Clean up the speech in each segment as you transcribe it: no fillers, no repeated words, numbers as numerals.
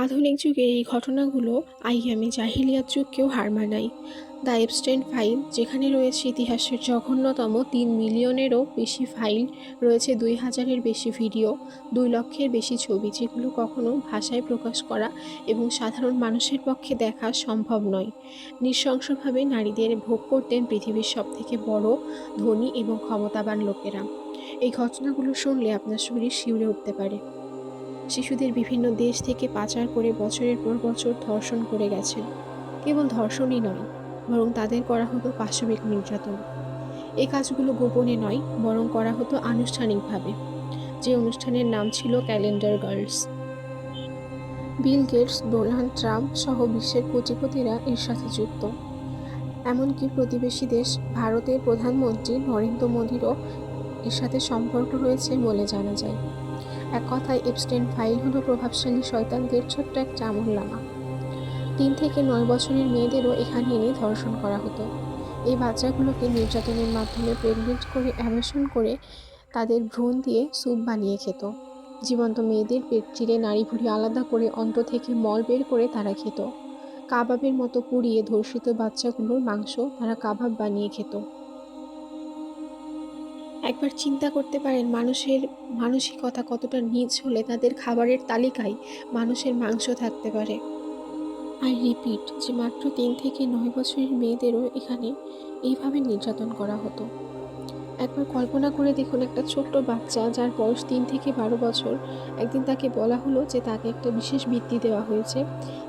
আধুনিক যুগের এই ঘটনাগুলো আইয়ামে জাহিলিয়াত যুগকেও হার মানায়। দ্য এপস্টাইন ফাইল, যেখানে রয়েছে ইতিহাসের জঘন্যতম 3 মিলিয়নেরও বেশি ফাইল, রয়েছে 2000-এর বেশি ভিডিও, 2 লক্ষের বেশি ছবি, যেগুলো কখনো ভাষায় প্রকাশ করা এবং সাধারণ মানুষের পক্ষে দেখা সম্ভব নয়। নৃশংসভাবে নারীদের ভোগ করতেন পৃথিবীর সবথেকে বড়, ধনী এবং ক্ষমতাবান লোকেরা। এই ঘটনাগুলো শুনলে আপনার শরীর শিউরে উঠতে পারে। শিশুদের বিভিন্ন দেশ থেকে পাচার করে বছরের পর বছর ধর্ষণ করে গেছেন। কেবল ধর্ষণই নয়, বরং তাদের করা হতো পাশবিক নির্যাতন। এই কাজগুলো গোপনে নয়, বরং করা হতো আনুষ্ঠানিকভাবে, যে অনুষ্ঠানের নাম ছিল calendar girls. Bill Gates, Donald Trump সহ বিশ্বের কোটিপতিরা এর সাথে যুক্ত। এমনকি প্রতিবেশী দেশ ভারতের প্রধানমন্ত্রী নরেন্দ্র মোদীরও এর সাথে সম্পর্ক রয়েছে বলে জানা যায়। এক কথায় এপস্টাইন ফাইল হলো প্রভাবশালী শয়তানদের ছোট্ট এক আমলনামা। 3 থেকে 9 বছরের মেয়েদেরও এখানে এনে ধর্ষণ করা হতো। এই বাচ্চাগুলোকে নির্যাতনের মাধ্যমে প্রেগনেন্ট করে অ্যাবর্শন করে তাদের ভ্রূণ দিয়ে স্যুপ বানিয়ে খেত। জীবন্ত মেয়েদের পেট চিরে নাড়ি ভুঁড়ি আলাদা করে অন্ত থেকে মল বের করে তারা খেত। কাবাবের মতো পুড়িয়ে ধর্ষিত বাচ্চাগুলোর মাংস তারা কাবাব বানিয়ে খেত। একবার চিন্তা করতে পারেন মানুষের মানসিকতা কতটা নীচ হলে তাদের খাবারের তালিকায় মানুষের মাংস থাকতে পারে। আই রিপিট, যে মাত্র 3 থেকে 9 বছরের মেয়েদেরও এখানে এইভাবে নির্যাতন করা হতো। একবার কল্পনা করে দেখুন, একটা ছোট্ট বাচ্চা যার বয়স 3 থেকে 12 বছর, একদিন তাকে বলা হলো যে তাকে একটা বিশেষ বৃত্তি দেওয়া হয়েছে,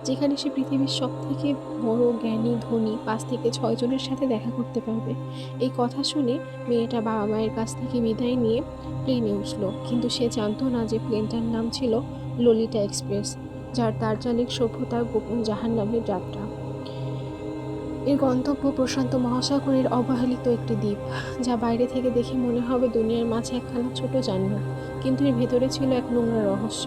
যেখানে সে পৃথিবীর সবথেকে বড় জ্ঞানী ধনী 5 থেকে 6 জনের সাথে দেখা করতে পারবে। এই কথা শুনে মেয়েটা বাবা মায়ের কাছ থেকে বিদায় নিয়ে প্লেনে উঠল, কিন্তু সে জানতো না যে প্লেনটার নাম ছিল ললিতা এক্সপ্রেস, যার দার্জালিক সভ্যতার গোপন জাহান্নামের যাত্রা। এর গন্তব্য প্রশান্ত মহাসাগরের অবহেলিত একটি দ্বীপ, যা বাইরে থেকে দেখে মনে হবে দুনিয়ার মাঝে একখানা ছোট জান্নাত, কিন্তু এর ভেতরে ছিল এক নোংরা রহস্য।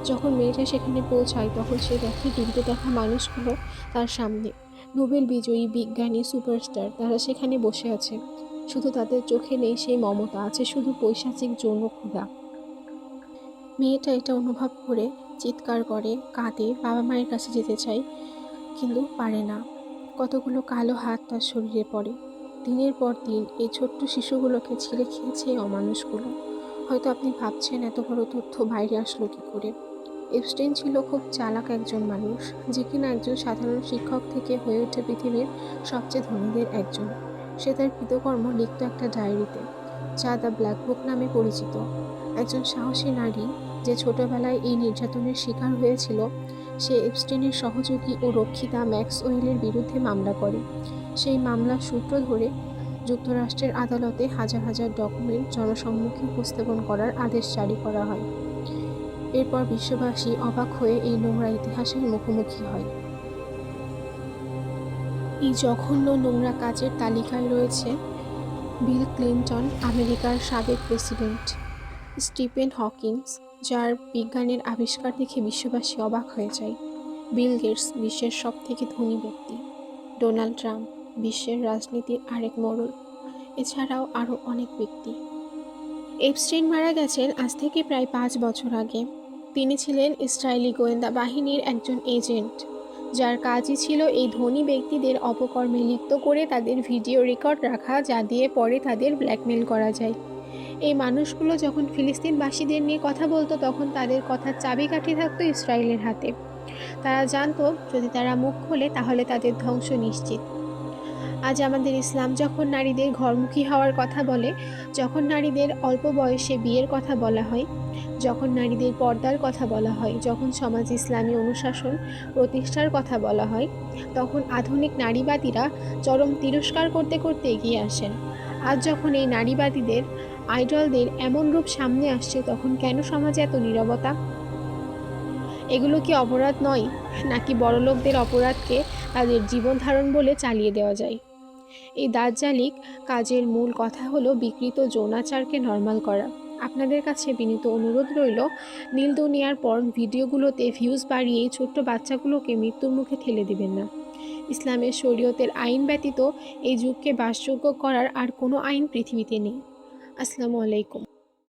যখন মেয়েটা সেখানে পৌঁছায়, তখন সে দেখে টিভিতে দেখা মানুষগুলো তার সামনে, নোবেল বিজয়ী বিজ্ঞানী সুপারস্টার, তারা সেখানে বসে আছে। শুধু তাদের চোখে নেই সেই মমতা, আছে শুধু পৈশাচিক যৌন ক্ষুধা। মেয়েটা এটা অনুভব করে চিৎকার করে, কাঁদে, বাবা মায়ের কাছে যেতে চায়, কিন্তু পারে না। কতগুলো কালো হাত তার শরীরে পড়ে। দিনের পর দিন এই ছোট্ট শিশুগুলোকে ছিঁড়ে খেয়েছে এই অমানুষগুলো। হয়তো আপনি ভাবছেন, এত বড় তথ্য বাইরে আসলো কি করে? এপস্টাইন ছিল খুব চালাক একজন মানুষ, যে কিনা একজন সাধারণ শিক্ষক থেকে হয়ে ওঠে পৃথিবীর সবচেয়ে ধনীদের একজন। সে তার কৃতকর্ম লিখত একটা ডায়েরিতে, যা দ্য ব্ল্যাক বুক নামে পরিচিত। একজন সাহসী নারী যে ছোটবেলায় এই নির্যাতনের শিকার হয়েছিল, সে এপস্টাইনের সহযোগী ও রক্ষিতা ম্যাক্সওয়েলের বিরুদ্ধে মামলা করে। সেই মামলার সূত্র ধরে যুক্তরাষ্ট্রের আদালতে হাজার হাজার ডকুমেন্ট জনসম্মুখে উপস্থাপন করার আদেশ জারি করা হয়। এরপর বিশ্ববাসী অবাক হয়ে এই নোংরা ইতিহাসের মুখোমুখি হয়। এই জঘন্য নোংরা কাজের তালিকায় রয়েছে বিল ক্লিনটন, আমেরিকার সাবেক প্রেসিডেন্ট; স্টিফেন হকিংস, যার বিজ্ঞানের আবিষ্কার দেখে বিশ্ববাসী অবাক হয়ে যায়; বিল গেটস, বিশ্বের সবথেকে ধনী ব্যক্তি; ডোনাল্ড ট্রাম্প, বিশ্বের রাজনীতির আরেক মোড়ল; এছাড়াও আরও অনেক ব্যক্তি। এপস্টাইন মারা গেছেন আজ থেকে প্রায় 5 বছর আগে। তিনি ছিলেন ইসরায়েলি গোয়েন্দা বাহিনীর একজন এজেন্ট, যার কাজই ছিল এই ধনী ব্যক্তিদের অপকর্মে লিপ্ত করে তাদের ভিডিও রেকর্ড রাখা, যা দিয়ে পরে তাদের ব্ল্যাকমেল করা যায়। এই মানুষগুলো যখন ফিলিস্তিনবাসীদের নিয়ে কথা বলতো, তখন তাদের কথার চাবিকাঠি থাকতো ইসরায়েলের হাতে। তারা জানতো যদি তারা মুখ খোলে তাহলে তাদের ধ্বংস নিশ্চিত। আজ আমাদের ইসলাম যখন নারীদের ঘরমুখী হওয়ার কথা বলে, যখন নারীদের অল্প বয়সে বিয়ের কথা বলা হয়, যখন নারীদের পর্দার কথা বলা হয়, যখন সমাজ ইসলামী অনুশাসন প্রতিষ্ঠার কথা বলা হয়, তখন আধুনিক নারীবাদীরা চরম তিরস্কার করতে করতে এগিয়ে আসেন। আজ যখন এই নারীবাদীদের আইডলদের এমন রূপ সামনে আসছে, তখন কেন সমাজে এত নীরবতা? এগুলো কি অপরাধ নয়, নাকি বড়লোকদের অপরাধকে তাদের জীবন ধারণ বলে চালিয়ে দেওয়া যায়? এই দাজ্জালিক কাজের মূল কথা হলো বিকৃত যৌনাচারকে নর্মাল করা। আপনাদের কাছে বিনীত অনুরোধ রইল, নীল দুনিয়ার পর্ন ভিডিওগুলোতে ভিউজ বাড়িয়ে এই ছোট্ট বাচ্চাগুলোকে মৃত্যুর মুখে ঠেলে দিবেন না। ইসলামের শরীয়তের আইন ব্যতীত এই যুগকে বাসযোগ্য করার আর কোনো আইন পৃথিবীতে নেই। আসসালামু আলাইকুম।